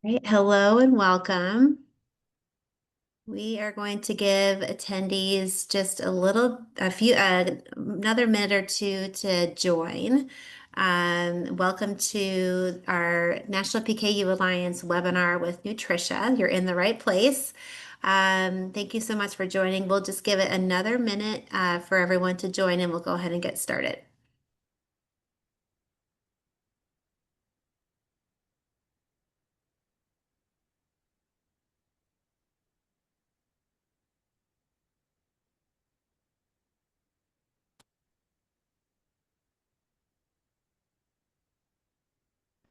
Right. Hello and welcome. We are going to give attendees just another minute or two to join. Welcome to our National PKU Alliance webinar with Nutricia. You're in the right place. Thank you so much for joining. We'll just give it another minute for everyone to join and we'll go ahead and get started.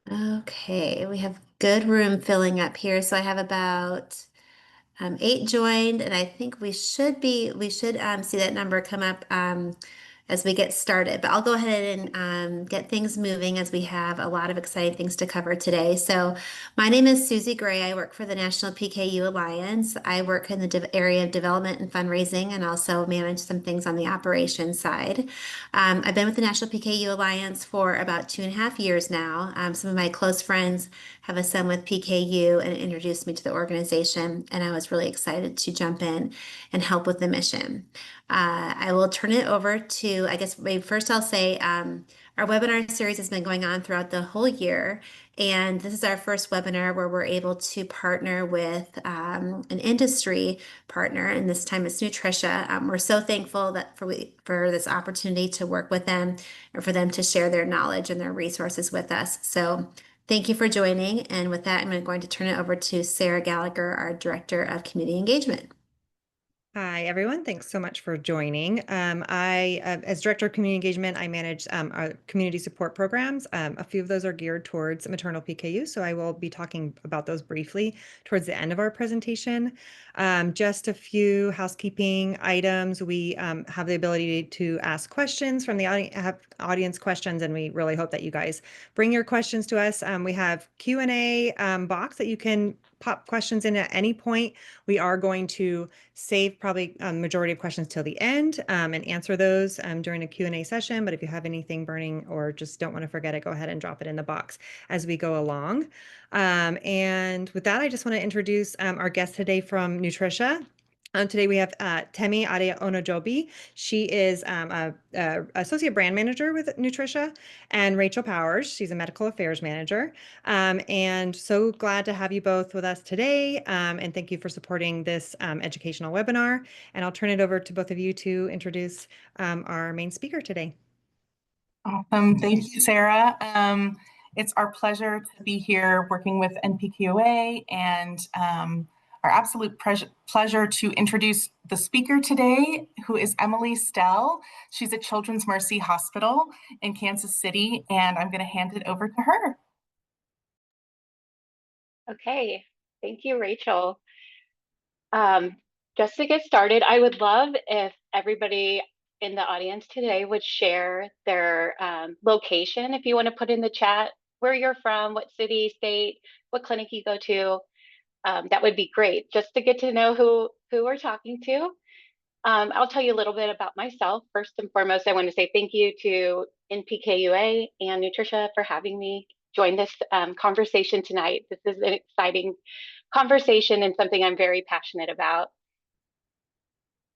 Okay, we have good room filling up here. So I have about 8 joined, and I think we should see that number come up as we get started. But I'll go ahead and get things moving as we have a lot of exciting things to cover today. So my name is Susie Gray. I work for the National PKU Alliance. I work in the area of development and fundraising and also manage some things on the operations side. I've been with the National PKU Alliance for about 2.5 years now. Some of my close friends have a son with PKU and introduced me to the organization, and I was really excited to jump in and help with the mission. I will turn it over to, I guess, maybe first I'll say our webinar series has been going on throughout the whole year, and this is our first webinar where we're able to partner with an industry partner, and this time it's Nutricia. We're so thankful that for this opportunity to work with them and for them to share their knowledge and their resources with us. So thank you for joining. And with that, I'm going to turn it over to Sarah Gallagher, our Director of Community Engagement. Hi, everyone. Thanks so much for joining. As Director of Community Engagement, I manage our community support programs. A few of those are geared towards maternal PKU, so I will be talking about those briefly towards the end of our presentation. Just a few housekeeping items. We have the ability to ask questions from the audience questions, and we really hope that you guys bring your questions to us. We have Q&A box that you can pop questions in at any point. We are going to save probably a majority of questions till the end and answer those during a Q&A session. But if you have anything burning or just don't want to forget it, go ahead and drop it in the box as we go along. And with that, I just want to introduce our guest today from Nutricia. Today we have Temi Adeonojobi. She is a associate brand manager with Nutricia, and Rachel Powers. She's a medical affairs manager. And so glad to have you both with us today. And thank you for supporting this educational webinar. And I'll turn it over to both of you to introduce our main speaker today. Awesome. Thank you, Sarah. It's our pleasure to be here working with NPKUA and our absolute pleasure to introduce the speaker today, who is Emily Stelle. She's at Children's Mercy Hospital in Kansas City, and I'm going to hand it over to her. Okay, thank you, Rachel. Just to get started, I would love if everybody in the audience today would share their location. If you want to put in the chat where you're from, what city, state, what clinic you go to, that would be great, just to get to know who we're talking to. I'll tell you a little bit about myself. First and foremost, I want to say thank you to NPKUA and Nutricia for having me join this conversation tonight. This is an exciting conversation and something I'm very passionate about.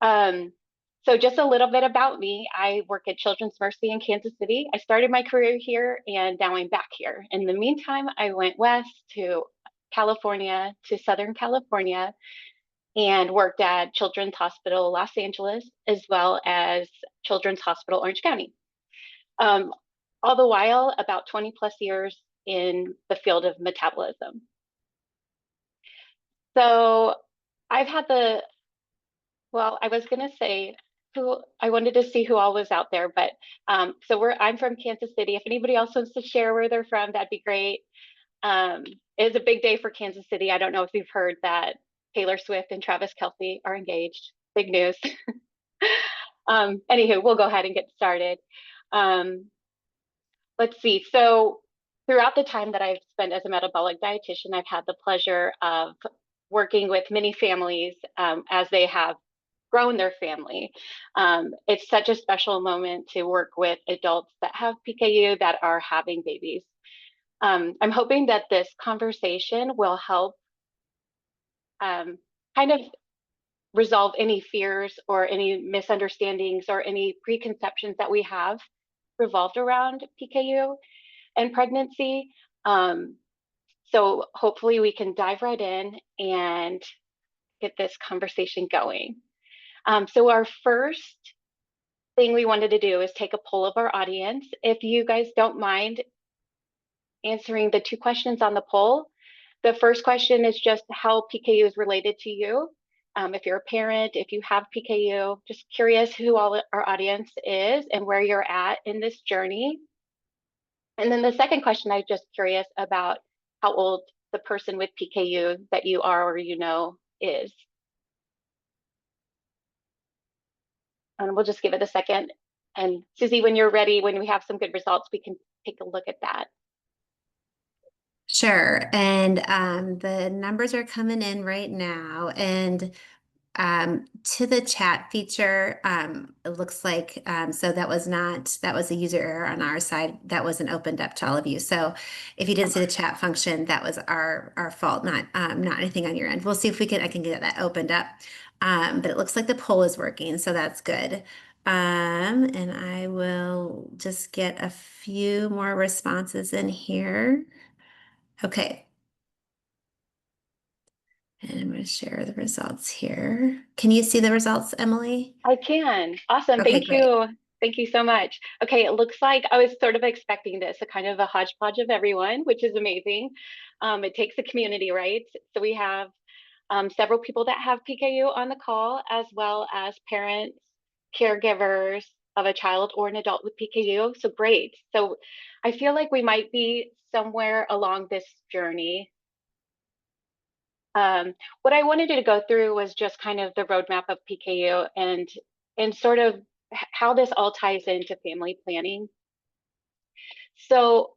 So just a little bit about me. I work at Children's Mercy in Kansas City. I started my career here and now I'm back here. In the meantime, I went west to California, to Southern California, and worked at Children's Hospital Los Angeles, as well as Children's Hospital Orange County. All the while, about 20 plus years in the field of metabolism. So I've had I was gonna say I wanted to see who all was out there, but I'm from Kansas City. If anybody else wants to share where they're from, that'd be great. It's a big day for Kansas City. I don't know if you've heard that Taylor Swift and Travis Kelce are engaged. Big news. Anywho, we'll go ahead and get started. Let's see. So throughout the time that I've spent as a metabolic dietitian, I've had the pleasure of working with many families as they have grown their family. It's such a special moment to work with adults that have PKU that are having babies. I'm hoping that this conversation will help kind of resolve any fears or any misunderstandings or any preconceptions that we have revolved around PKU and pregnancy. So hopefully we can dive right in and get this conversation going. So our first thing we wanted to do is take a poll of our audience. If you guys don't mind answering the 2 questions on the poll. The first question is just how PKU is related to you. If you're a parent, if you have PKU, just curious who all our audience is and where you're at in this journey. And then the second question, I'm just curious about how old the person with PKU that you are or you know is. And we'll just give it a second. And Susie, when you're ready, when we have some good results, we can take a look at that. Sure. And the numbers are coming in right now. And to the chat feature, it looks like so that was a user error on our side. That wasn't opened up to all of you. So if you didn't see the chat function, that was our fault, not anything on your end. We'll see if I can get that opened up. But it looks like the poll is working, so that's good. And I will just get a few more responses in here. Okay. And I'm going to share the results here. Can you see the results, Emily? I can. Awesome. Okay, Thank great. you. Thank you so much. Okay, it looks like I was sort of expecting this, a kind of a hodgepodge of everyone, which is amazing. It takes a community, right? So we have several people that have PKU on the call, as well as parents, caregivers of a child or an adult with PKU. So great. So I feel like we might be somewhere along this journey. What I wanted to go through was just kind of the roadmap of PKU and sort of how this all ties into family planning. So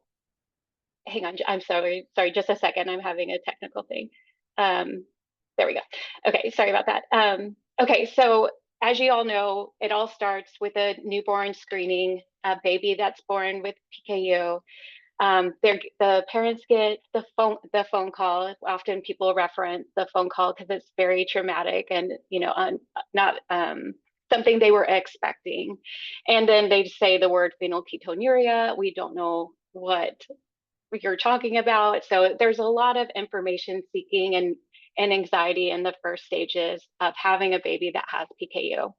hang on, I'm sorry, just a second. I'm having a technical thing. There we go. Okay, sorry about that. Okay, so as you all know, it all starts with a newborn screening, a baby that's born with PKU. The parents get the phone call. Often people reference the phone call because it's very traumatic and not something they were expecting. And then they say the word phenylketonuria. We don't know what you're talking about. So there's a lot of information seeking and anxiety in the first stages of having a baby that has PKU.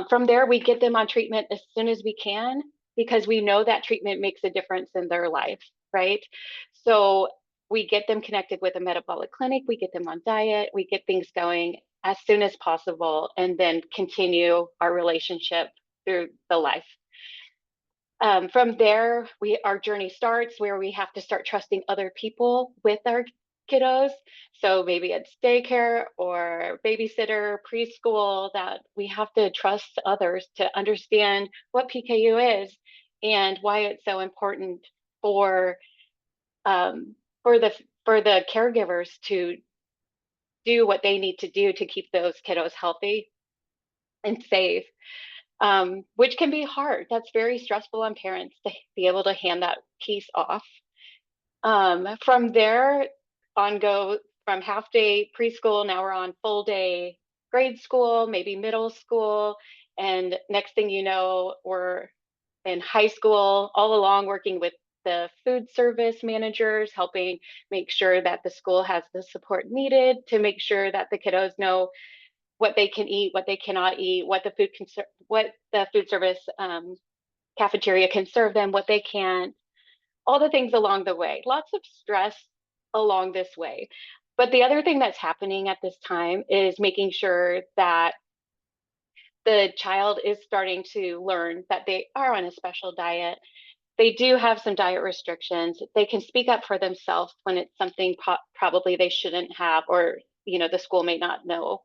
From there, we get them on treatment as soon as we can because we know that treatment makes a difference in their life, right? So we get them connected with a metabolic clinic, we get them on diet, we get things going as soon as possible, and then continue our relationship through the life. From there, our journey starts where we have to start trusting other people with our kiddos. So maybe it's daycare or babysitter, preschool, that we have to trust others to understand what PKU is and why it's so important for the caregivers to do what they need to do to keep those kiddos healthy and safe. Which can be hard. That's very stressful on parents to be able to hand that piece off. From there go from half day preschool, now we're on full day grade school, maybe middle school. And next thing you know, we're in high school, all along working with the food service managers, helping make sure that the school has the support needed to make sure that the kiddos know what they can eat, what they cannot eat, what the food service cafeteria can serve them, what they can't, all the things along the way. Lots of stress along this way. But the other thing that's happening at this time is making sure that the child is starting to learn that they are on a special diet. They do have some diet restrictions. They can speak up for themselves when it's something probably they shouldn't have, or the school may not know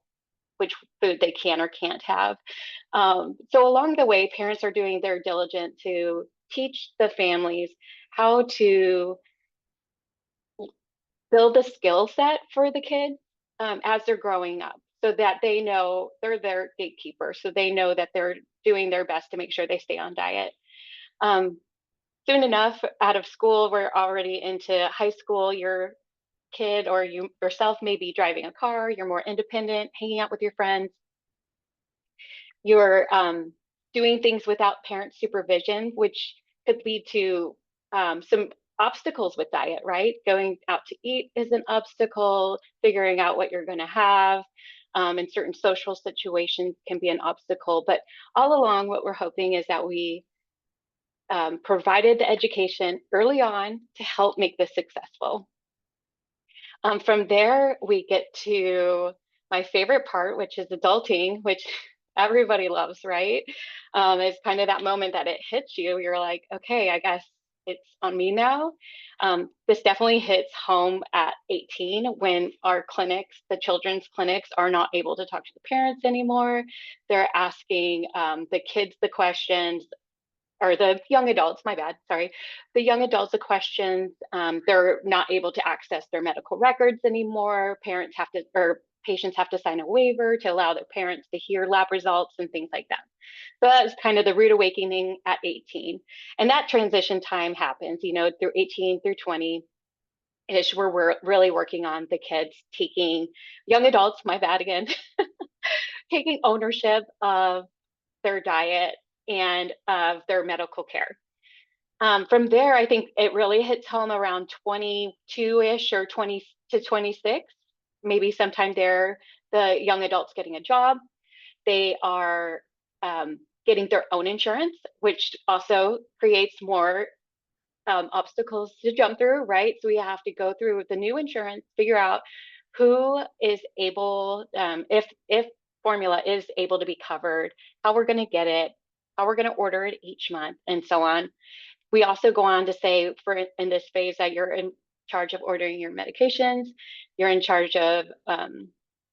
which food they can or can't have. So along the way, parents are doing their diligence to teach the families how to build a skill set for the kids as they're growing up, so that they know they're their gatekeeper, so they know that they're doing their best to make sure they stay on diet. soon enough out of school, we're already into high school. Your kid or you yourself may be driving a car, you're more independent, hanging out with your friends, you're doing things without parent supervision, which could lead to some obstacles with diet, right? Going out to eat is an obstacle, figuring out what you're going to have in certain social situations can be an obstacle. But all along, what we're hoping is that we provided the education early on to help make this successful. From there, we get to my favorite part, which is adulting, which everybody loves, right? It's kind of that moment that it hits you. You're like, okay, I guess it's on me now. This definitely hits home at 18 when our clinics, the children's clinics, are not able to talk to the parents anymore. They're asking the kids the questions, or the young adults, my bad, sorry, the young adults the questions. They're not able to access their medical records anymore. Parents have to, or patients have to sign a waiver to allow their parents to hear lab results and things like that. So that's kind of the rude awakening at 18. And that transition time happens, you know, through 18 through 20 ish, where we're really working on the kids taking, young adults, my bad again, taking ownership of their diet and of their medical care. From there, I think it really hits home around 22-ish or 20 to 26, maybe sometime there, the young adults getting a job. They are getting their own insurance, which also creates more obstacles to jump through, right? So we have to go through the new insurance, figure out who is able, if formula is able to be covered, how we're going to get it, how we're going to order it each month, and so on. We also go on to say, for in this phase, that you're in charge of ordering your medications, you're in charge of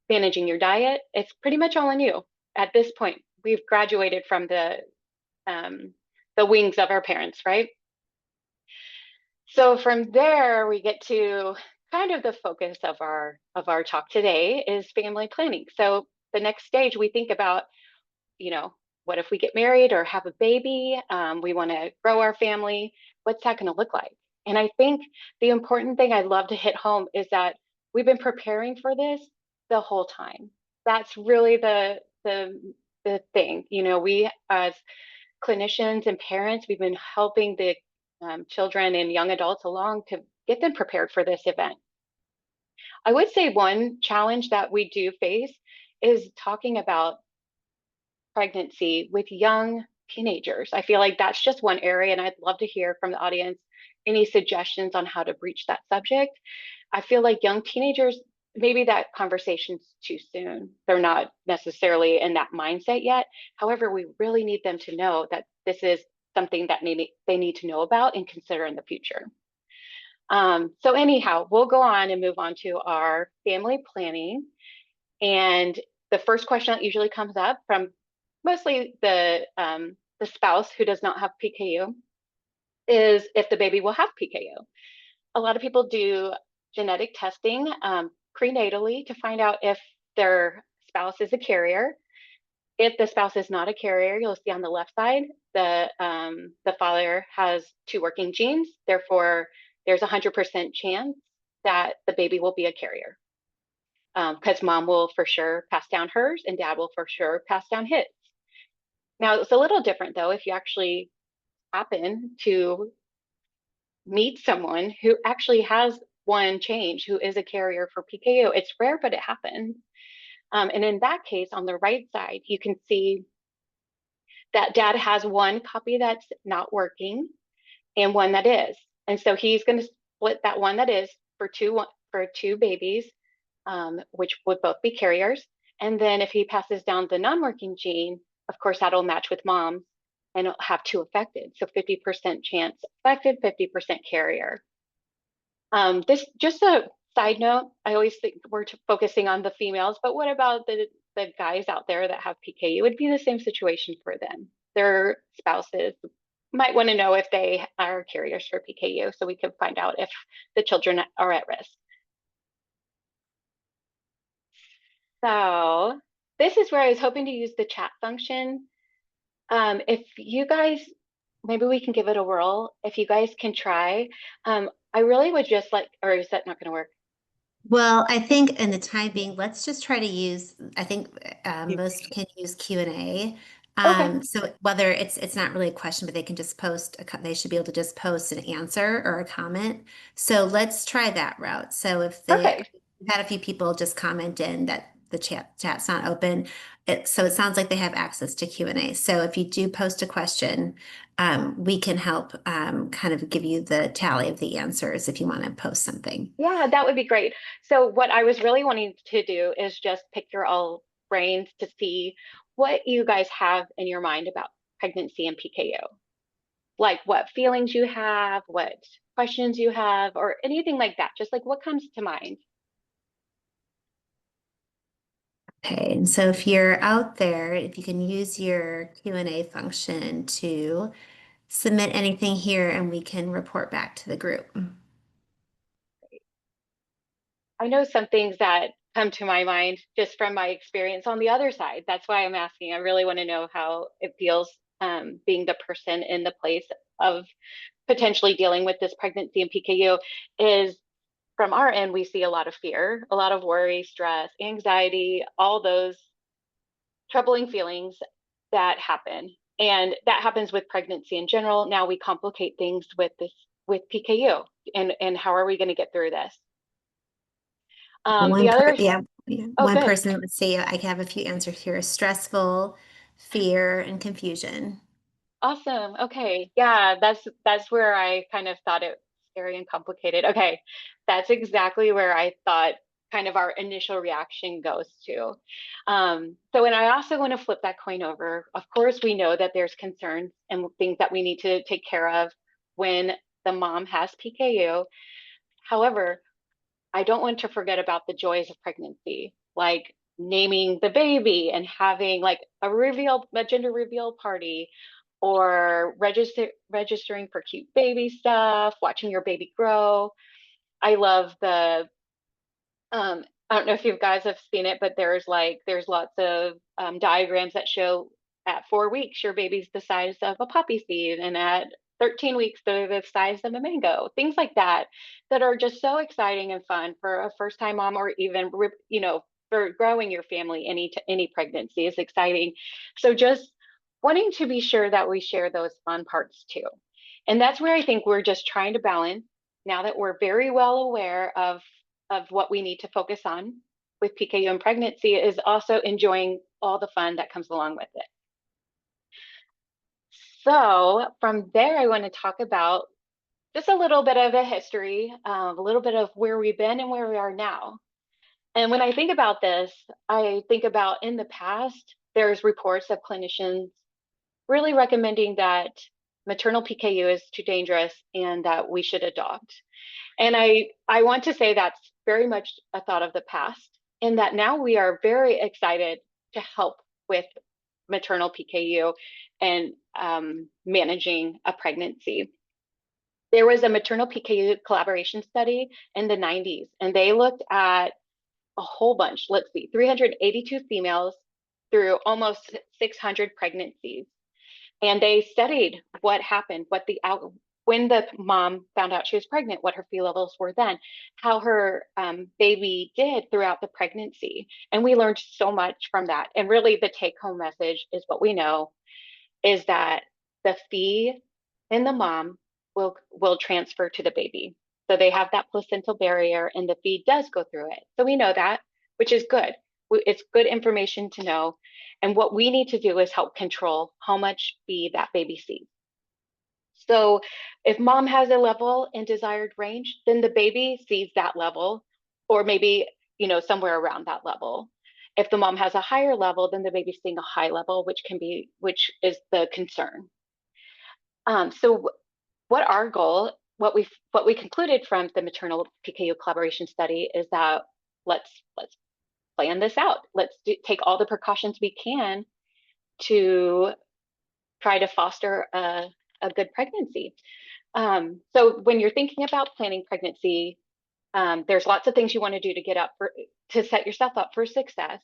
managing your diet. It's pretty much all on you at this point. We've graduated from the wings of our parents, right? So from there, we get to kind of the focus of our talk today is family planning. So the next stage, we think about, you know, what if we get married or have a baby? We want to grow our family. What's that going to look like? And I think the important thing I'd love to hit home is that we've been preparing for this the whole time. That's really the thing. You know, we as clinicians and parents, we've been helping the children and young adults along to get them prepared for this event. I would say one challenge that we do face is talking about pregnancy with young teenagers. I feel like that's just one area, and I'd love to hear from the audience any suggestions on how to breach that subject. I feel like young teenagers, maybe that conversation's too soon. They're not necessarily in that mindset yet. However, we really need them to know that this is something that they need to know about and consider in the future. So anyhow, we'll go on and move on to our family planning. And the first question that usually comes up from mostly the spouse who does not have PKU is if the baby will have PKU. A lot of people do genetic testing prenatally to find out if their spouse is a carrier. If the spouse is not a carrier, you'll see on the left side, the father has 2 working genes. Therefore, there's a 100% chance that the baby will be a carrier. Because mom will for sure pass down hers and dad will for sure pass down his. Now, it's a little different though if you actually happen to meet someone who actually has one change, who is a carrier for PKU. It's rare, but it happens. And in that case, on the right side, you can see that dad has one copy that's not working and one that is. And so he's going to split that one that is for two babies, which would both be carriers. And then if he passes down the non-working gene, of course, that'll match with mom's and it'll have 2 affected. So 50% chance affected, 50% carrier. This just a side note, I always think we're focusing on the females, but what about the guys out there that have PKU? It would be the same situation for them. Their spouses might want to know if they are carriers for PKU so we can find out if the children are at risk. So this is where I was hoping to use the chat function. If you guys maybe we can give it a whirl. If you guys can try, I really would just like, or is that not going to work? Well, I think in the time being, let's just try to use, I think most Q&A. can use Q&A. Okay. So whether it's not really a question, but they can just post, they should be able to just post an answer or a comment. So let's try that route. So if Perfect. we've had a few people just comment in that the chat's not open, so it sounds like they have access to Q&A. So if you do post a question, we can help kind of give you the tally of the answers if you want to post something. Yeah, that would be great. So what I was really wanting to do is just pick your all brains to see what you guys have in your mind about pregnancy and PKU. Like what feelings you have, what questions you have, or anything like that. Just like what comes to mind. Okay, and so if you're out there, if you can use your Q&A function to submit anything here and we can report back to the group. I know some things that come to my mind just from my experience on the other side. That's why I'm asking. I really want to know how it feels being the person in the place of potentially dealing with this pregnancy and PKU. Is from our end, we see a lot of fear, a lot of worry, stress, anxiety, all those troubling feelings that happen. And that happens with pregnancy in general. Now we complicate things with this with PKU and how are we going to get through this? The other, oh, One good. person would say I have a few answers here: stressful, fear, and confusion. Awesome. Okay. Yeah, that's where I kind of thought it scary and complicated. Okay. That's exactly where I thought kind of our initial reaction goes to. So and I also want to flip that coin over. Of course, we know that there's concerns and things that we need to take care of when the mom has PKU. However, I don't want to forget about the joys of pregnancy, like naming the baby and having like a gender reveal party, or registering for cute baby stuff, watching your baby grow. I love the I don't know if you guys have seen it, but there's lots of diagrams that show at 4 weeks your baby's the size of a poppy seed, and at 13 weeks they're the size of a mango. Things like that that are just so exciting and fun for a first time mom, or even for growing your family. Any pregnancy is exciting. So just wanting to be sure that we share those fun parts too. And that's where I think we're just trying to balance now that we're very well aware of what we need to focus on with PKU and pregnancy is also enjoying all the fun that comes along with it. So from there, I want to talk about just a little bit of a history, a little bit of where we've been and where we are now. And when I think about this, I think about in the past, there's reports of clinicians really recommending that maternal PKU is too dangerous and that we should adopt. And I want to say that's very much a thought of the past, in that now we are very excited to help with maternal PKU and managing a pregnancy. There was a maternal PKU collaboration study in the 90s, and they looked at a whole bunch, let's see, 382 females through almost 600 pregnancies. And they studied what happened, when the mom found out she was pregnant, what her Phe levels were then, how her baby did throughout the pregnancy. And we learned so much from that. And really the take home message is what we know is that the Phe in the mom will transfer to the baby. So they have that placental barrier and the Phe does go through it. So we know that, which is good. It's good information to know. And what we need to do is help control how much Phe that baby sees. So if mom has a level in desired range, then the baby sees that level, or maybe, somewhere around that level. If the mom has a higher level, then the baby's seeing a high level, which is the concern. So what we concluded from the maternal PKU collaboration study is that let's plan this out. Take all the precautions we can to try to foster a good pregnancy. So when you're thinking about planning pregnancy, there's lots of things you want to do to set yourself up for success.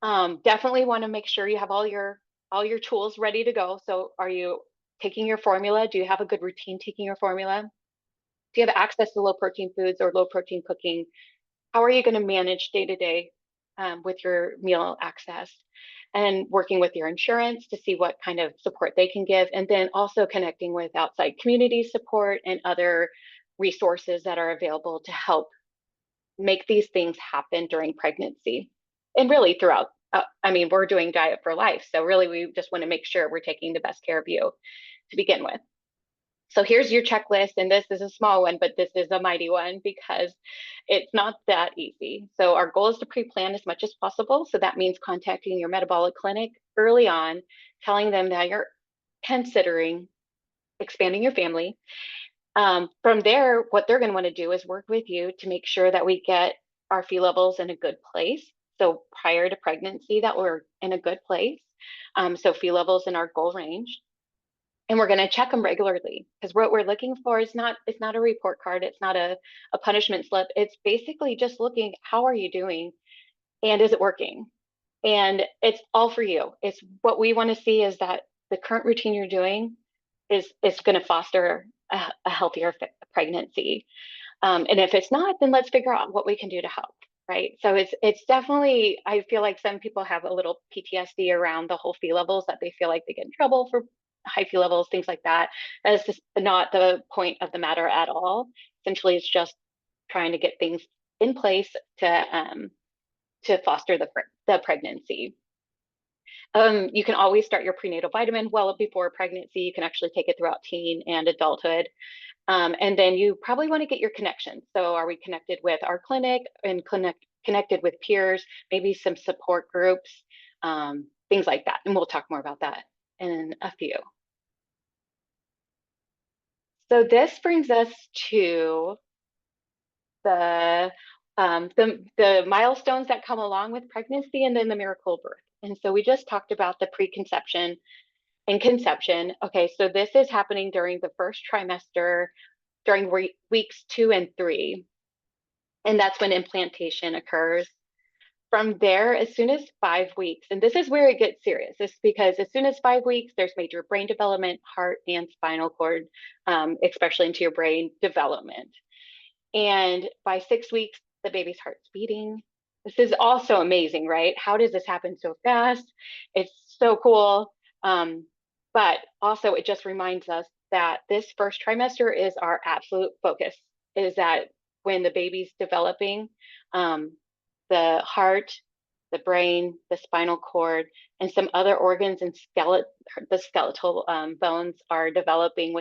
Definitely want to make sure you have all your tools ready to go. So are you taking your formula? Do you have a good routine taking your formula? Do you have access to low protein foods or low protein cooking? How are you going to manage day to day with your meal access? And working with your insurance to see what kind of support they can give. And then also connecting with outside community support and other resources that are available to help make these things happen during pregnancy and really throughout. I mean, we're doing Diet for Life. So really, we just want to make sure we're taking the best care of you to begin with. So here's your checklist, and this is a small one, but this is a mighty one because it's not that easy. So our goal is to pre-plan as much as possible. So that means contacting your metabolic clinic early on, telling them that you're considering expanding your family. From there, what they're going to want to do is work with you to make sure that we get our Phe levels in a good place. So prior to pregnancy, that we're in a good place. So Phe levels in our goal range. And we're going to check them regularly because what we're looking for is not, it's not a report card. It's not a punishment slip. It's basically just looking, how are you doing? And is it working? And it's all for you. It's what we want to see is that the current routine you're doing is going to foster a healthier pregnancy. And if it's not, then let's figure out what we can do to help. Right. So it's definitely, I feel like some people have a little PTSD around the whole Phe levels, that they feel like they get in trouble for high Phe levels, things like that. That is just not the point of the matter at all. Essentially, it's just trying to get things in place to foster the pregnancy. You can always start your prenatal vitamin well before pregnancy. You can actually take it throughout teen and adulthood. And then you probably want to get your connections. So are we connected with our clinic and connected with peers, maybe some support groups, things like that. And we'll talk more about that in a few. So this brings us to the milestones that come along with pregnancy and then the miracle birth. And so we just talked about the preconception and conception. Okay, so this is happening during the first trimester, during weeks 2 and 3. And that's when implantation occurs. From there, as soon as 5 weeks, and this is where it gets serious, is because as soon as 5 weeks, there's major brain development, heart and spinal cord, especially into your brain development. And by 6 weeks, the baby's heart's beating. This is also amazing, right? How does this happen so fast? It's so cool. But also, it just reminds us that this first trimester is our absolute focus, is that when the baby's developing, the heart, the brain, the spinal cord, and some other organs and the skeletal bones are developing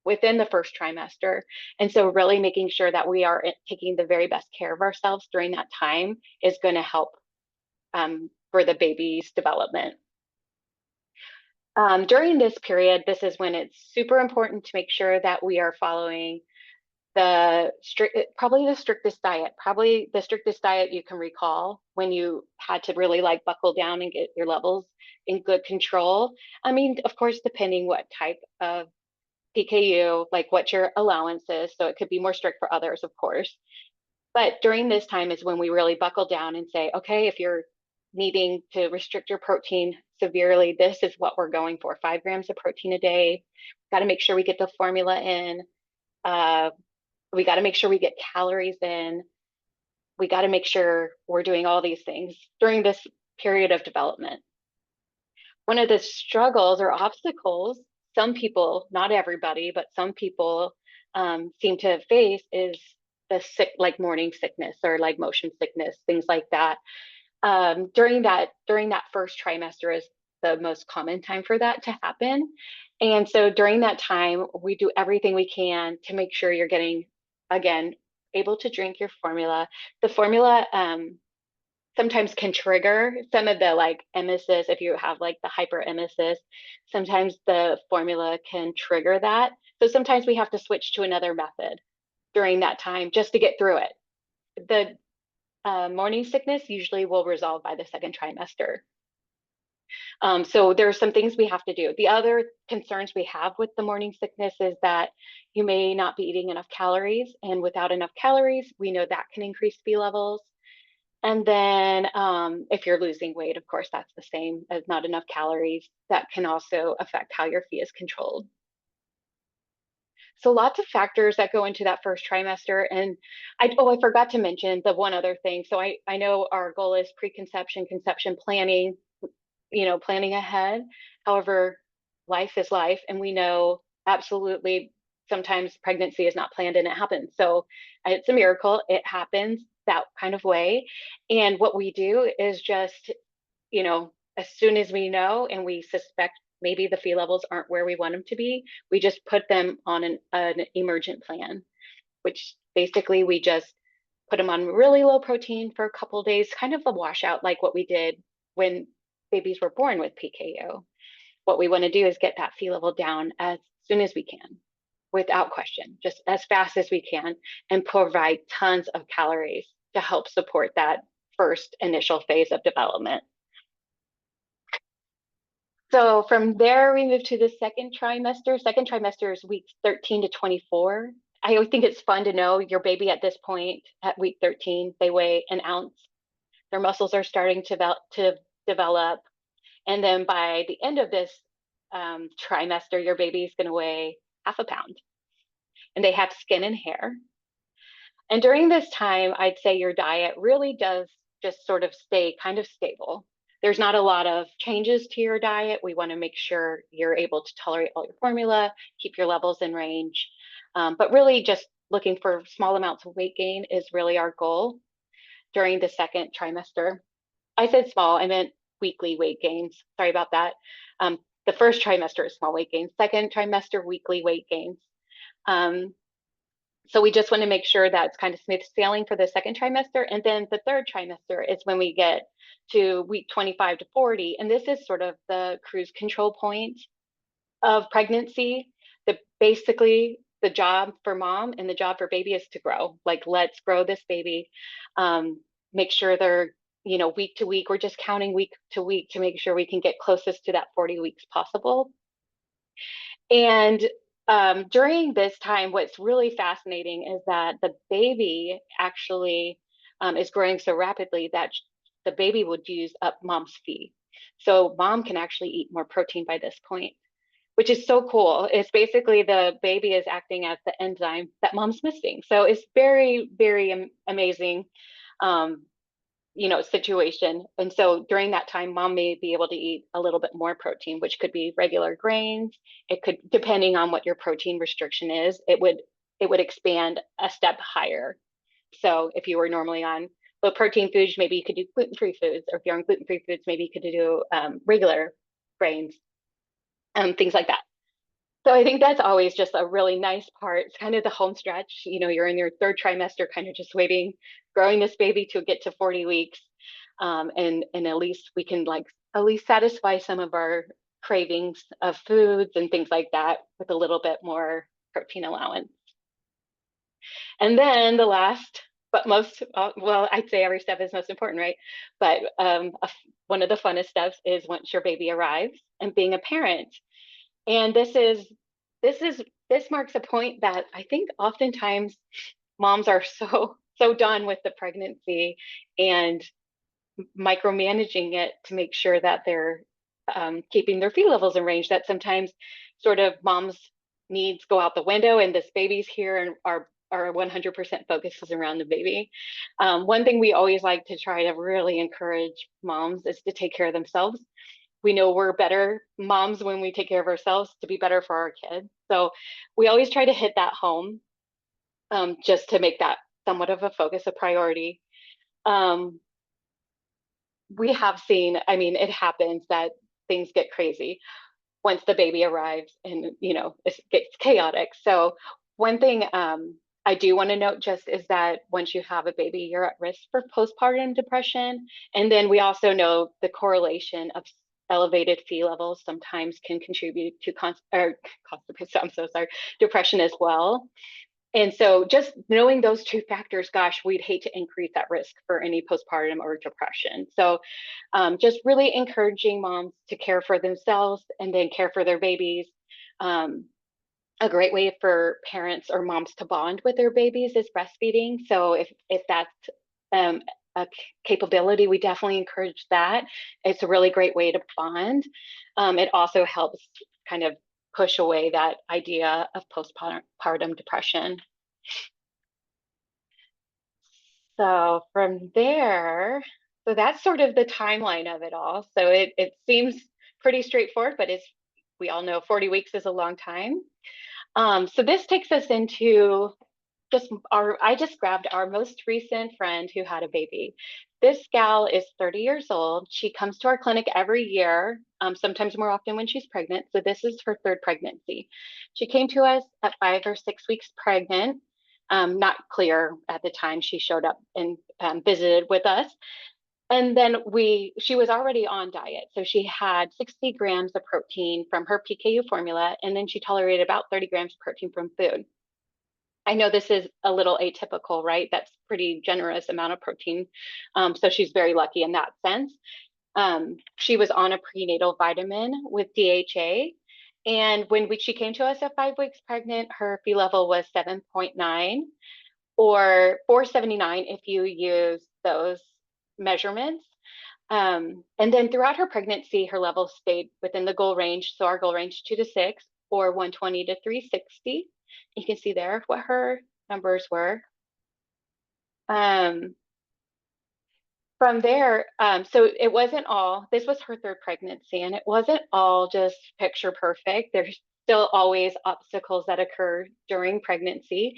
within the first trimester. And so really making sure that we are taking the very best care of ourselves during that time is going to help for the baby's development. During this period, this is when it's super important to make sure that we are following probably the strictest diet you can recall when you had to really like buckle down and get your levels in good control. I mean, of course, depending what type of PKU, like what your allowance is. So it could be more strict for others, of course. But during this time is when we really buckle down and say, okay, if you're needing to restrict your protein severely, this is what we're going for: 5 grams of protein a day. Got to make sure we get the formula in. We got to make sure we get calories in. We got to make sure we're doing all these things during this period of development. One of the struggles or obstacles some people, not everybody, but some people seem to face is like morning sickness or like motion sickness, things like that. During that first trimester is the most common time for that to happen. And so during that time, we do everything we can to make sure you're getting, again, able to drink your formula. The formula sometimes can trigger some of the like emesis. If you have like the hyperemesis, sometimes the formula can trigger that. So sometimes we have to switch to another method during that time just to get through it. The morning sickness usually will resolve by the second trimester. So there are some things we have to do. The other concerns we have with the morning sickness is that you may not be eating enough calories, and without enough calories, we know that can increase Phe levels. And then if you're losing weight, of course, that's the same as not enough calories. That can also affect how your fee is controlled. So lots of factors that go into that first trimester. And I forgot to mention the one other thing. So I know our goal is preconception, conception planning, planning ahead. However, life is life, and we know absolutely sometimes pregnancy is not planned and it happens. So it's a miracle. It happens that kind of way. And what we do is just, as soon as we know and we suspect maybe the fee levels aren't where we want them to be, we just put them on an emergent plan, which basically we just put them on really low protein for a couple of days, kind of a washout like what we did when babies were born with PKU. What we want to do is get that fee level down as soon as we can, without question, just as fast as we can, and provide tons of calories to help support that first initial phase of development. So from there, we move to the second trimester. Second trimester is weeks 13 to 24. I always think it's fun to know your baby at this point, at week 13, they weigh an ounce. Their muscles are starting to develop. And then by the end of this trimester, your baby is going to weigh half a pound. And they have skin and hair. And during this time, I'd say your diet really does just sort of stay kind of stable. There's not a lot of changes to your diet. We want to make sure you're able to tolerate all your formula, keep your levels in range. But really just looking for small amounts of weight gain is really our goal during the second trimester. I said small, I meant weekly weight gains. Sorry about that. The first trimester is small weight gains. Second trimester, weekly weight gains. So we just want to make sure that's kind of smooth sailing for the second trimester. And then the third trimester is when we get to week 25 to 40. And this is sort of the cruise control point of pregnancy. Basically the job for mom and the job for baby is to grow. Like, let's grow this baby. Make sure they're, week to week. We're just counting week to week to make sure we can get closest to that 40 weeks possible. And during this time, what's really fascinating is that the baby actually is growing so rapidly that the baby would use up mom's fee. So mom can actually eat more protein by this point, which is so cool. It's basically the baby is acting as the enzyme that mom's missing. So it's very, very amazing. Situation. And so during that time, mom may be able to eat a little bit more protein, which could be regular grains. It could, depending on what your protein restriction is, it would expand a step higher. So if you were normally on low protein foods, maybe you could do gluten-free foods, or if you're on gluten-free foods, maybe you could do regular grains, things like that. So I think that's always just a really nice part. It's kind of the home stretch. You're in your third trimester, kind of just waiting, growing this baby to get to 40 weeks. And at least we can at least satisfy some of our cravings of foods and things like that with a little bit more protein allowance. And then the last, but most, well, I'd say every step is most important, right? But one of the funnest steps is once your baby arrives and being a parent. And this marks a point that I think oftentimes moms are so done with the pregnancy and micromanaging it to make sure that they're keeping their fee levels in range, that sometimes sort of mom's needs go out the window and this baby's here and our 100% focus is around the baby. One thing we always like to try to really encourage moms is to take care of themselves. We know we're better moms when we take care of ourselves to be better for our kids. So we always try to hit that home, just to make that somewhat of a focus, a priority. We have seen, it happens that things get crazy once the baby arrives and, it gets chaotic. So one thing I do want to note just is that once you have a baby, you're at risk for postpartum depression. And then we also know the correlation of elevated fee levels sometimes can contribute to constipation, I'm so sorry, depression as well. And so just knowing those two factors, gosh, we'd hate to increase that risk for any postpartum or depression. So just really encouraging moms to care for themselves and then care for their babies. A great way for parents or moms to bond with their babies is breastfeeding. So if that's capability, we definitely encourage that. It's a really great way to bond. It also helps kind of push away that idea of postpartum depression. So from there, so that's sort of the timeline of it all. So it seems pretty straightforward, but we all know 40 weeks is a long time. So this takes us into I just grabbed our most recent friend who had a baby. This gal is 30 years old. She comes to our clinic every year, sometimes more often when she's pregnant. So this is her third pregnancy. She came to us at 5 or 6 weeks pregnant. Not clear at the time she showed up and visited with us. And then she was already on diet. So she had 60 grams of protein from her PKU formula, and then she tolerated about 30 grams of protein from food. I know this is a little atypical, right? That's pretty generous amount of protein. So she's very lucky in that sense. She was on a prenatal vitamin with DHA. And when she came to us at 5 weeks pregnant, her Phe level was 7.9 or 479 if you use those measurements. And then throughout her pregnancy, her levels stayed within the goal range. So our goal range 2 to 6 or 120 to 360. You can see there what her numbers were. From there, so it wasn't all, this was her third pregnancy, and it wasn't all just picture perfect. There's still always obstacles that occur during pregnancy.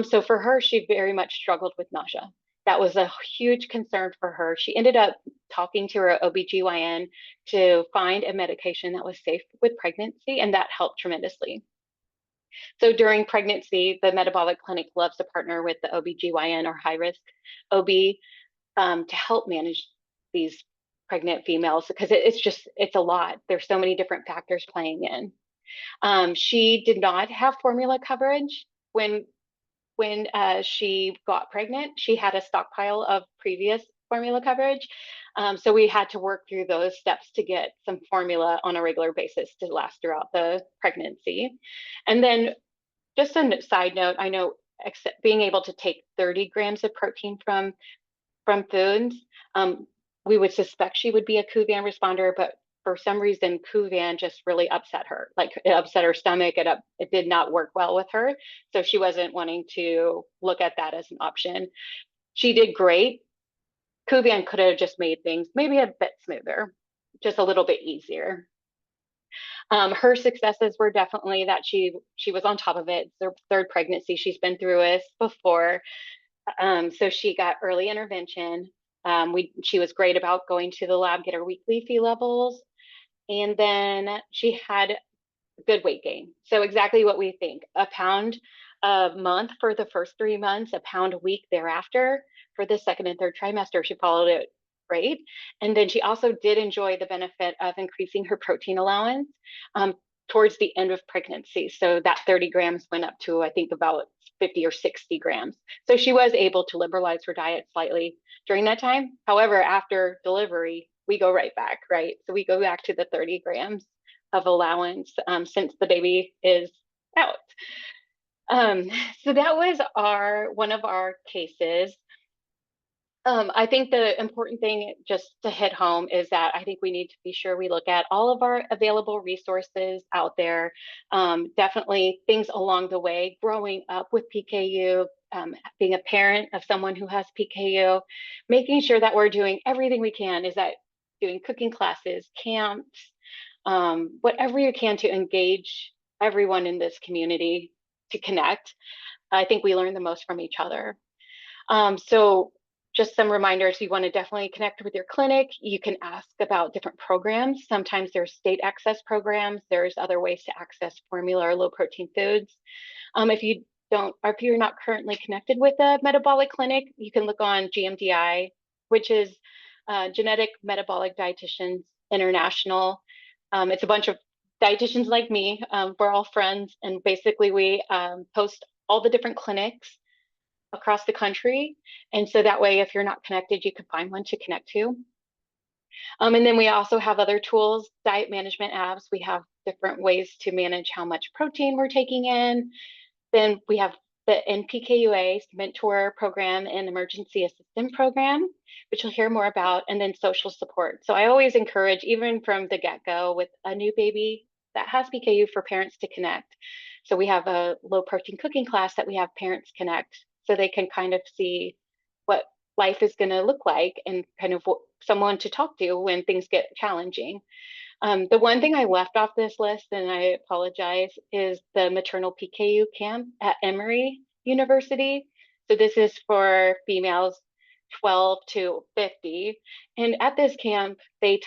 So for her, she very much struggled with nausea. That was a huge concern for her. She ended up talking to her OBGYN to find a medication that was safe with pregnancy, and that helped tremendously. So during pregnancy, the metabolic clinic loves to partner with the OBGYN or high risk OB to help manage these pregnant females because it's a lot. There's so many different factors playing in. She did not have formula coverage when she got pregnant. She had a stockpile of previous formula coverage. So we had to work through those steps to get some formula on a regular basis to last throughout the pregnancy. And then just a side note, I know being able to take 30 grams of protein from foods, we would suspect she would be a Kuvan responder, but for some reason, Kuvan just really upset her. Like it upset her stomach. It did not work well with her. So she wasn't wanting to look at that as an option. She did great. Kuvan could have just made things maybe a bit smoother, just a little bit easier. Her successes were definitely that she was on top of it. It's her third pregnancy. She's been through this before. So she got early intervention. She was great about going to the lab, get her weekly Phe levels. And then she had good weight gain. So exactly what we think, a pound a month for the first 3 months, a pound a week thereafter for the second and third trimester. She followed it great. And then she also did enjoy the benefit of increasing her protein allowance towards the end of pregnancy. So that 30 grams went up to, I think, about 50 or 60 grams. So she was able to liberalize her diet slightly during that time. However, after delivery, we go right back, right? So we go back to the 30 grams of allowance since the baby is out. So that was one of our cases. I think the important thing just to hit home is that I think we need to be sure we look at all of our available resources out there. Definitely things along the way, growing up with PKU, being a parent of someone who has PKU, making sure that we're doing everything we can, is that doing cooking classes, camps, whatever you can to engage everyone in this community to connect. I think we learn the most from each other. So just some reminders, you want to definitely connect with your clinic. You can ask about different programs. Sometimes there's state access programs. There's other ways to access formula or low protein foods. If you're not currently connected with a metabolic clinic, you can look on GMDI, which is Genetic Metabolic Dietitians International. It's a bunch of dietitians like me. We're all friends, and basically we post all the different clinics across the country. And so that way, if you're not connected, you can find one to connect to. And then we also have other tools, diet management apps. We have different ways to manage how much protein we're taking in. Then we have the NPKUA mentor program and emergency assistant program, which you'll hear more about, and then social support. So I always encourage, even from the get-go with a new baby that has PKU, for parents to connect. So we have a low protein cooking class that we have parents connect so they can kind of see what life is going to look like and kind of someone to talk to when things get challenging. The one thing I left off this list, and I apologize, is the maternal PKU camp at Emory University. So this is for females 12 to 50. And at this camp, they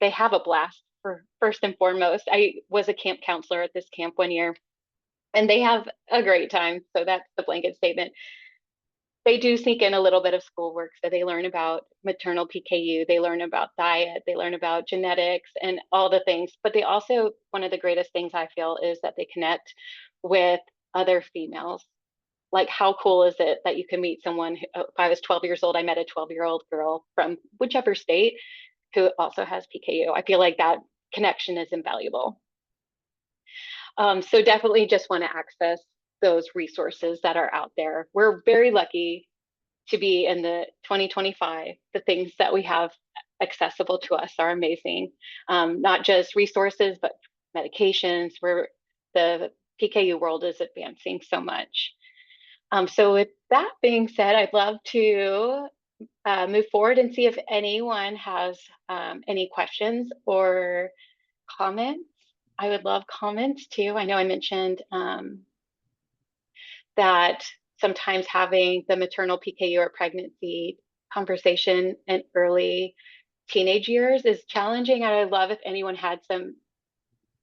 have a blast. For first and foremost, I was a camp counselor at this camp one year, and they have a great time. So that's the blanket statement. They do sneak in a little bit of schoolwork. So they learn about maternal PKU, they learn about diet, they learn about genetics and all the things. But they also, one of the greatest things I feel is that they connect with other females. Like, how cool is it that you can meet someone who, if I was 12 years old, I met a 12-year-old girl from whichever state who also has PKU. I feel like that connection is invaluable. So definitely just want to access those resources that are out there. We're very lucky to be in the 2025. The things that we have accessible to us are amazing. Not just resources, but medications, where the PKU world is advancing so much. So with that being said, I'd love to move forward and see if anyone has any questions or comments. I would love comments too. I know I mentioned that sometimes having the maternal PKU or pregnancy conversation in early teenage years is challenging. And I'd love if anyone had some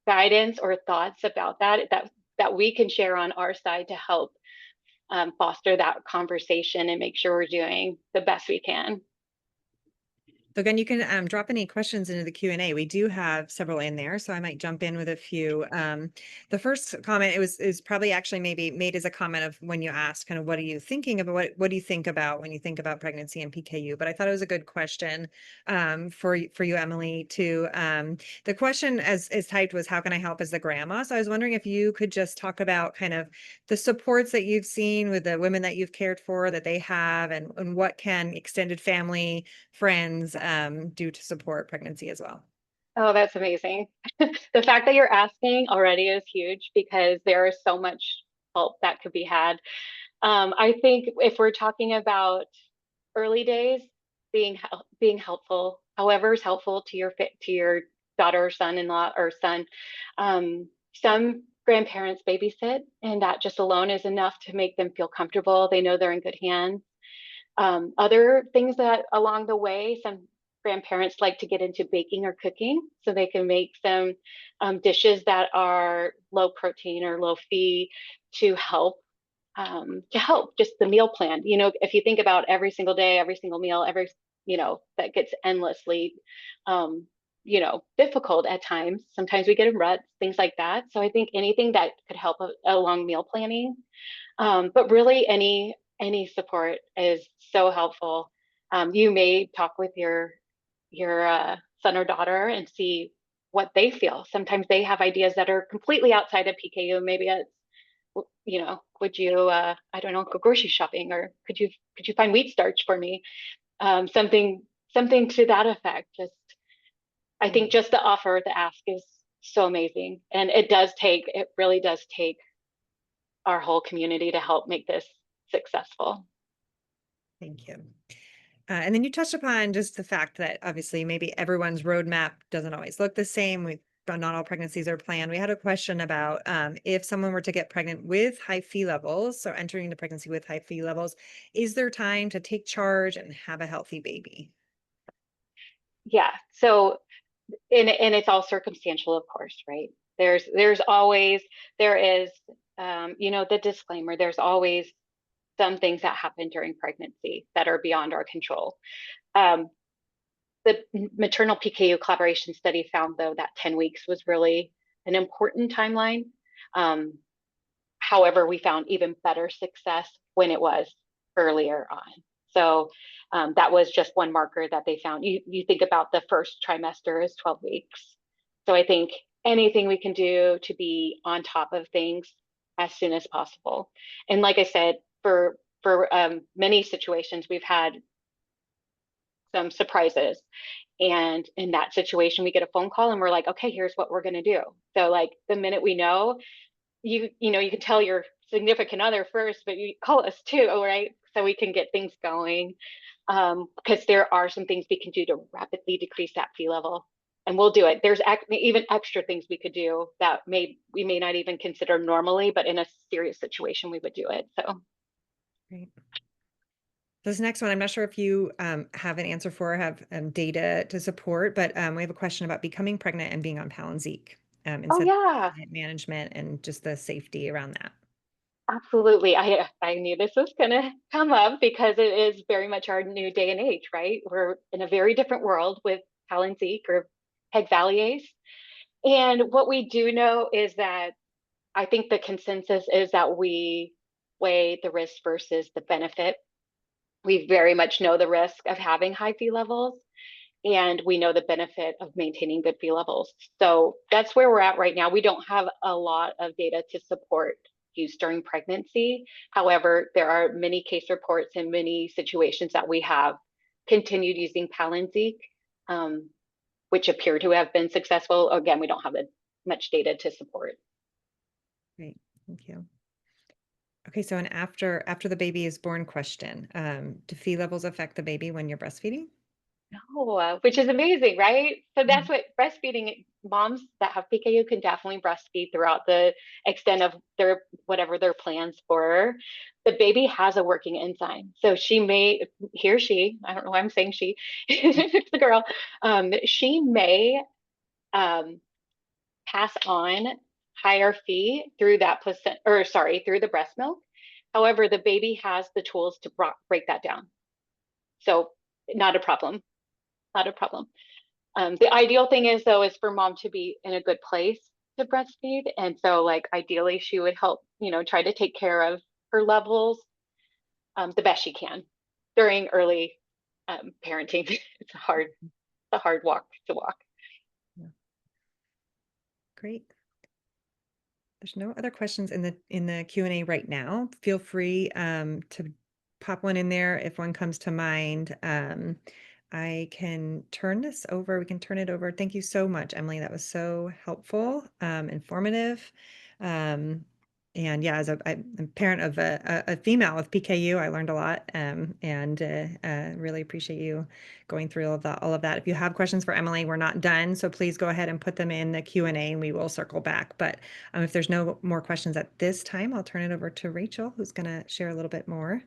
guidance or thoughts about that we can share on our side to help foster that conversation and make sure we're doing the best we can. So again, you can drop any questions into the Q&A. We do have several in there, so I might jump in with a few. The first comment is probably actually maybe made as a comment of when you asked kind of what are you thinking about, what do you think about when you think about pregnancy and PKU? But I thought it was a good question for you, Emily, too. The question as typed was, how can I help as the grandma? So I was wondering if you could just talk about kind of the supports that you've seen with the women that you've cared for, that they have, and what can extended family, friends do to support pregnancy as well. Oh, that's amazing. The fact that you're asking already is huge because there is so much help that could be had. I think if we're talking about early days, being helpful, however is helpful to your daughter or son-in-law or son. Some grandparents babysit, and that just alone is enough to make them feel comfortable. They know they're in good hands. Other things that along the way, some grandparents like to get into baking or cooking so they can make some dishes that are low protein or low fee to help just the meal plan. You know, if you think about every single day, every single meal, that gets endlessly difficult at times. Sometimes we get in ruts, things like that. So I think anything that could help along meal planning, but really any support is so helpful. You may talk with your son or daughter and see what they feel. Sometimes they have ideas that are completely outside of PKU. Maybe it's, would you, I don't know, go grocery shopping, or could you find wheat starch for me? Something to that effect. I think just the offer, the ask is so amazing. And it really does take our whole community to help make this successful. Thank you. And then you touched upon just the fact that obviously maybe everyone's roadmap doesn't always look the same. Not all pregnancies are planned. We had a question about if someone were to get pregnant with high Phe levels, so entering the pregnancy with high Phe levels, is there time to take charge and have a healthy baby? Yeah. So, and it's all circumstantial, of course, right? There is, the disclaimer, there's always some things that happen during pregnancy that are beyond our control. The maternal PKU collaboration study found, though, that 10 weeks was really an important timeline. However, we found even better success when it was earlier on. So that was just one marker that they found. You think about the first trimester is 12 weeks. So I think anything we can do to be on top of things as soon as possible. And like I said, for many situations, we've had some surprises. And in that situation, we get a phone call and we're like, okay, here's what we're going to do. So like the minute we know, you know, you can tell your significant other first, but you call us too, right? So we can get things going. Because there are some things we can do to rapidly decrease that Phe level. And we'll do it. There's even extra things we could do that we may not even consider normally, but in a serious situation, we would do it. So Great. This next one, I'm not sure if you have an answer for or have data to support, but we have a question about becoming pregnant and being on Palynziq oh instead of yeah, diet management and just the safety around that. absolutely. I knew this was gonna come up because it is very much our new day and age, right? We're in a very different world with Palynziq or Pegvaliase. And what we do know is that I think the consensus is that we weigh the risk versus the benefit. We very much know the risk of having high Phe levels, and we know the benefit of maintaining good Phe levels. So that's where we're at right now. We don't have a lot of data to support use during pregnancy. However, there are many case reports and many situations that we have continued using Palynziq, which appear to have been successful. Again, we don't have much data to support. Great, thank you. Okay, so an after the baby is born question, do Phe levels affect the baby when you're breastfeeding? No, which is amazing, right? So that's what breastfeeding moms that have PKU can definitely breastfeed throughout the extent of their whatever their plans for. The baby has a working enzyme. So he or she, I don't know why I'm saying she, it's the girl, she may pass on higher Phe through that placenta, or sorry, through the breast milk. However, the baby has the tools to break that down. So not a problem, not a problem. The ideal thing is though, is for mom to be in a good place to breastfeed. And so like ideally she would help, you know, try to take care of her levels the best she can during early parenting. It's a hard walk to walk. Yeah. Great. There's no other questions in the Q&A right now. Feel free to pop one in there if one comes to mind. I can turn this over. We can turn it over. Thank you so much, Emily. That was so helpful, informative. And yeah, as I'm a parent of a female with PKU, I learned a lot, and really appreciate you going through all of that. If you have questions for Emily, we're not done, so please go ahead and put them in the Q&A, and we will circle back. But if there's no more questions at this time, I'll turn it over to Rachel, who's going to share a little bit more.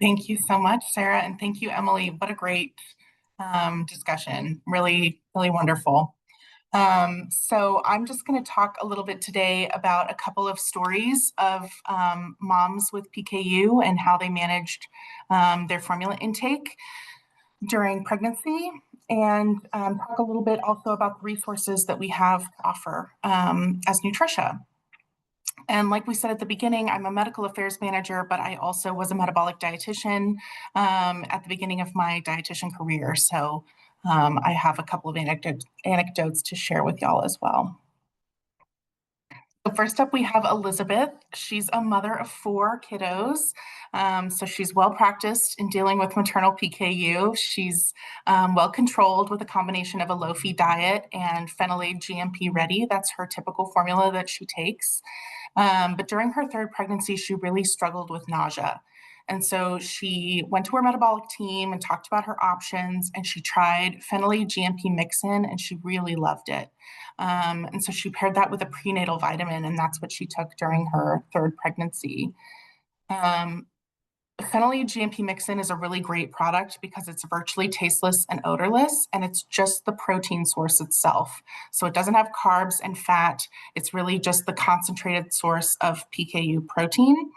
Thank you so much, Sarah, and thank you, Emily. What a great discussion. Really, really wonderful. So I'm just going to talk a little bit today about a couple of stories of moms with PKU and how they managed their formula intake during pregnancy, and talk a little bit also about the resources that we have to offer as Nutricia. And like we said at the beginning, I'm a medical affairs manager, but I also was a metabolic dietitian at the beginning of my dietitian career. So I have a couple of anecdotes to share with y'all as well. So first up, we have Elizabeth. She's a mother of 4 kiddos. So she's well practiced in dealing with maternal PKU. She's well controlled with a combination of a low-Phe diet and phenylate GMP ready. That's her typical formula that she takes. But during her 3rd pregnancy, she really struggled with nausea. And so she went to her metabolic team and talked about her options, and she tried phenylate GMP mix-in, and she really loved it. And so she paired that with a prenatal vitamin, and that's what she took during her 3rd pregnancy. Phenylate GMP mix-in is a really great product because it's virtually tasteless and odorless, and it's just the protein source itself. So it doesn't have carbs and fat. It's really just the concentrated source of PKU protein.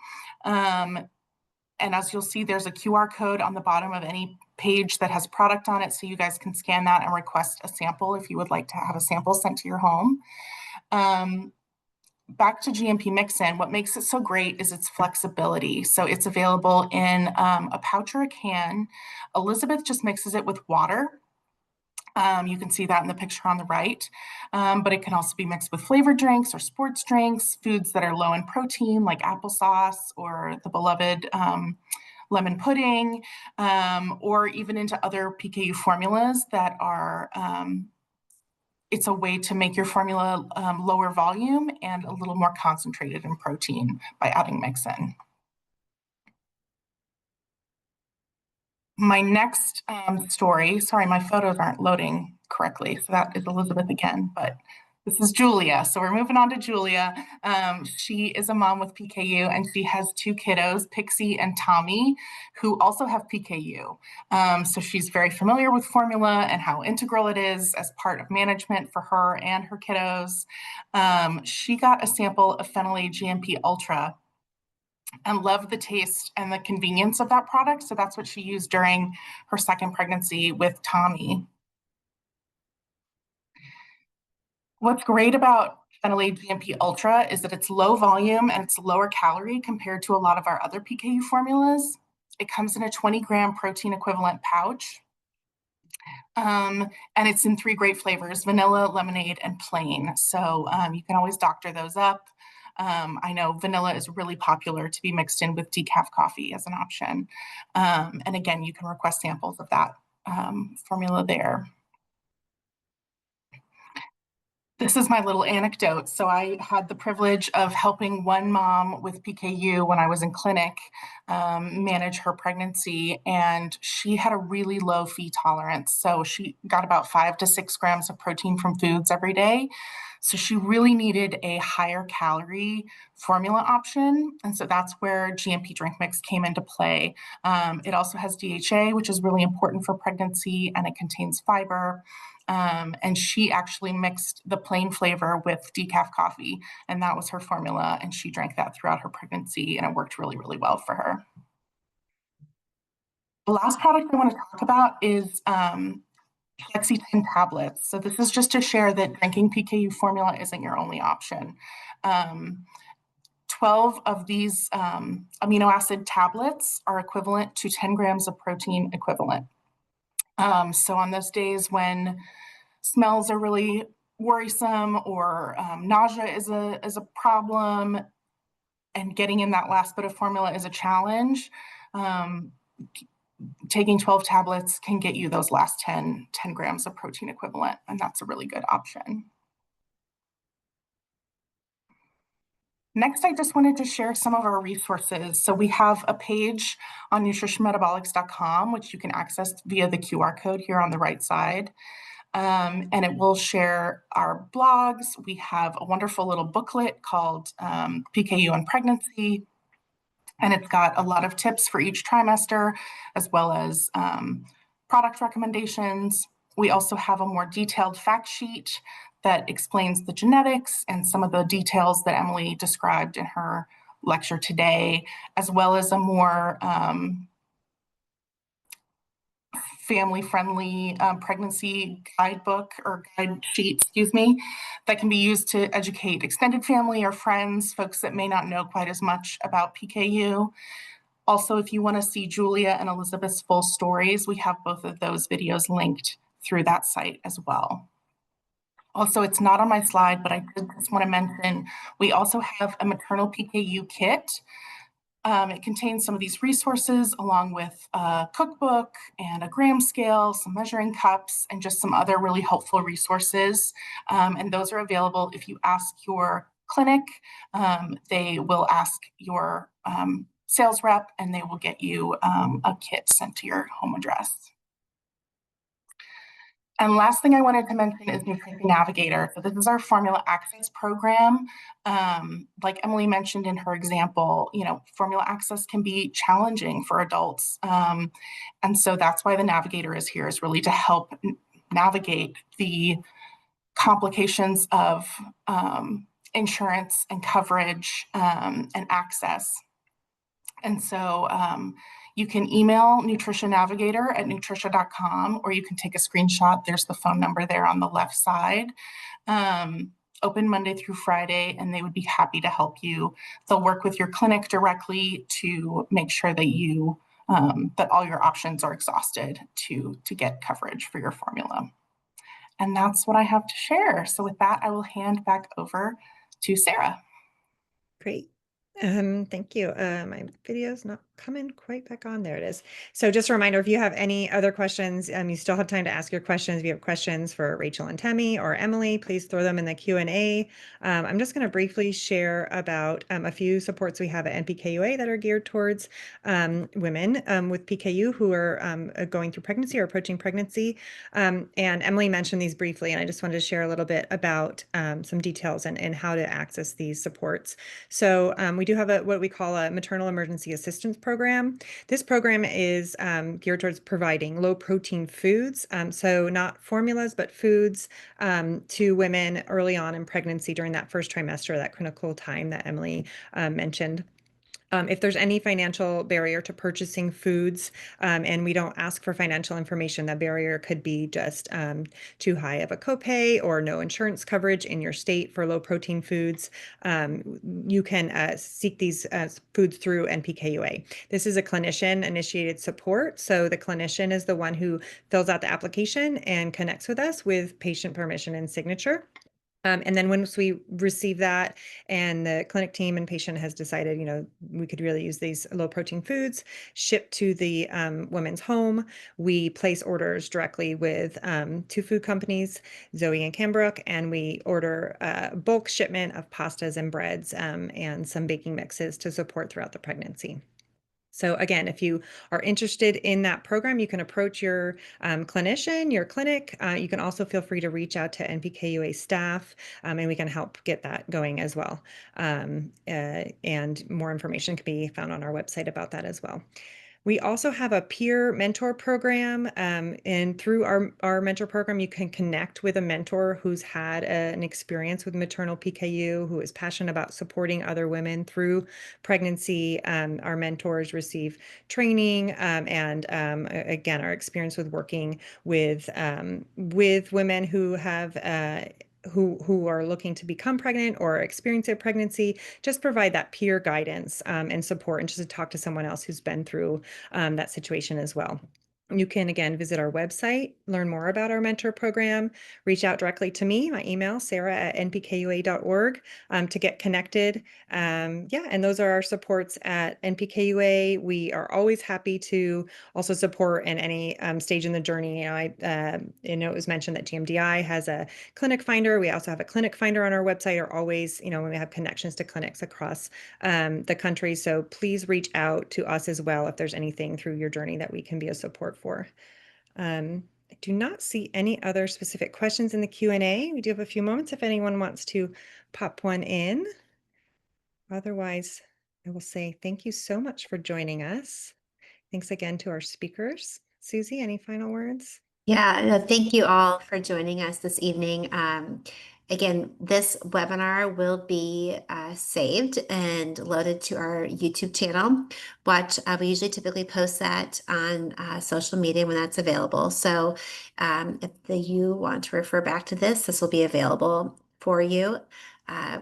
And as you'll see, there's a QR code on the bottom of any page that has product on it, so you guys can scan that and request a sample if you would like to have a sample sent to your home. Back to GMP mix-in, what makes it so great is its flexibility. So it's available in a pouch or a can. Elizabeth just mixes it with water. You can see that in the picture on the right, but it can also be mixed with flavored drinks or sports drinks, foods that are low in protein like applesauce or the beloved lemon pudding, or even into other PKU formulas that are, it's a way to make your formula lower volume and a little more concentrated in protein by adding mix-in. My next story, sorry, my photos aren't loading correctly. So that is Elizabeth again, but this is Julia. So we're moving on to Julia. She is a mom with PKU and she has two kiddos, Pixie and Tommy, who also have PKU. So she's very familiar with formula and how integral it is as part of management for her and her kiddos. She got a sample of Phenylate GMP Ultra and loved the taste and the convenience of that product. So that's what she used during her second pregnancy with Tommy. What's great about Phenylate GMP Ultra is that it's low volume and it's lower calorie compared to a lot of our other PKU formulas. It comes in a 20-gram protein equivalent pouch. And it's in 3 great flavors, vanilla, lemonade, and plain. So you can always doctor those up. I know vanilla is really popular to be mixed in with decaf coffee as an option. And again, you can request samples of that formula there. This is my little anecdote. So I had the privilege of helping one mom with PKU when I was in clinic manage her pregnancy, and she had a really low Phe tolerance. So she got about 5 to 6 grams of protein from foods every day. So she really needed a higher calorie formula option. And so that's where GMP drink mix came into play. It also has DHA, which is really important for pregnancy, and it contains fiber. And she actually mixed the plain flavor with decaf coffee, and that was her formula. And she drank that throughout her pregnancy, and it worked really, really well for her. The last product I want to talk about is Flexi-10 tablets. So this is just to share that drinking PKU formula isn't your only option. 12 of these amino acid tablets are equivalent to 10 grams of protein equivalent. So on those days when smells are really worrisome or nausea is a problem and getting in that last bit of formula is a challenge, taking 12 tablets can get you those last 10 grams of protein equivalent, and that's a really good option. Next, I just wanted to share some of our resources. So we have a page on nutritionmetabolics.com, which you can access via the QR code here on the right side. And it will share our blogs. We have a wonderful little booklet called PKU and Pregnancy, and it's got a lot of tips for each trimester, as well as product recommendations. We also have a more detailed fact sheet that explains the genetics and some of the details that Emily described in her lecture today, as well as a more family-friendly pregnancy guidebook or guide sheet, that can be used to educate extended family or friends, folks that may not know quite as much about PKU. Also, if you want to see Julia and Elizabeth's full stories, we have both of those videos linked through that site as well. Also, it's not on my slide, but I did just want to mention, we also have a maternal PKU kit. It contains some of these resources along with a cookbook and a gram scale, some measuring cups, and just some other really helpful resources. And those are available if you ask your clinic. They will ask your sales rep and they will get you a kit sent to your home address. And last thing I wanted to mention is Nutricia Navigator. So this is our formula access program. Like Emily mentioned in her example, formula access can be challenging for adults. And so that's why the Navigator is here, is really to help navigate the complications of insurance and coverage and access. And so you can email Nutricia Navigator at nutricia.com, or you can take a screenshot. There's the phone number there on the left side. Open Monday through Friday, and they would be happy to help you. They'll work with your clinic directly to make sure that that all your options are exhausted to get coverage for your formula. And that's what I have to share. So with that, I will hand back over to Sarah. Great. Thank you. My video's not coming quite back on. There it is. So just a reminder, if you have any other questions, you still have time to ask your questions. If you have questions for Rachel and Temi or Emily, please throw them in the Q&A. I'm just going to briefly share about a few supports we have at NPKUA that are geared towards women with PKU who are going through pregnancy or approaching pregnancy. And Emily mentioned these briefly, and I just wanted to share a little bit about some details and how to access these supports. So we do have what we call a maternal emergency assistance program. This program is geared towards providing low protein foods, so not formulas, but foods to women early on in pregnancy during that first trimester, that critical time that Emily mentioned. If there's any financial barrier to purchasing foods, and we don't ask for financial information, that barrier could be just too high of a copay or no insurance coverage in your state for low protein foods. You can seek these foods through NPKUA. This is a clinician initiated support. So the clinician is the one who fills out the application and connects with us with patient permission and signature. And then once we receive that and the clinic team and patient has decided, we could really use these low protein foods shipped to the woman's home, we place orders directly with two food companies, Zoe and Cambrook, and we order a bulk shipment of pastas and breads and some baking mixes to support throughout the pregnancy. So again, if you are interested in that program, you can approach your clinician, your clinic. You can also feel free to reach out to NPKUA staff, and we can help get that going as well. And more information can be found on our website about that as well. We also have a peer mentor program, and through our mentor program, you can connect with a mentor who's had an experience with maternal PKU, who is passionate about supporting other women through pregnancy. Our mentors receive training, and again, our experience with working with women who have who are looking to become pregnant or experience a pregnancy, just provide that peer guidance and support, and just to talk to someone else who's been through that situation as well. You can, again, visit our website, learn more about our mentor program, reach out directly to me, my email, sarah@npkua.org, to get connected. And those are our supports at NPKUA. We are always happy to also support in any stage in the journey. I know it was mentioned that GMDI has a clinic finder. We also have a clinic finder on our website, or always, when we have connections to clinics across the country. So please reach out to us as well if there's anything through your journey that we can be a support for. I do not see any other specific questions in the Q&A. We do have a few moments if anyone wants to pop one in. Otherwise, I will say thank you so much for joining us. Thanks again to our speakers. Susie, any final words? Yeah, no, thank you all for joining us this evening. Again, this webinar will be saved and loaded to our YouTube channel. We usually typically post that on social media when that's available. So if you want to refer back to this will be available for you.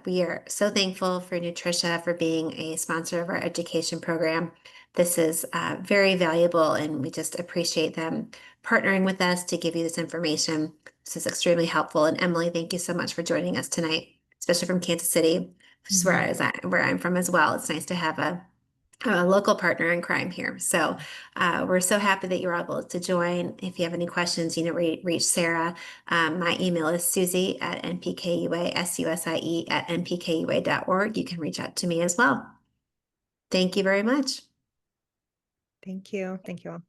We are so thankful for Nutricia for being a sponsor of our education program. This is very valuable, and we just appreciate them partnering with us to give you this information. This is extremely helpful. And Emily, thank you so much for joining us tonight, especially from Kansas City, which is where I'm from as well. It's nice to have a local partner in crime here. So we're so happy that you're able to join. If you have any questions, reach Sarah. My email is susie@npkua, susie@npkua.org. You can reach out to me as well. Thank you very much. Thank you. Thank you all.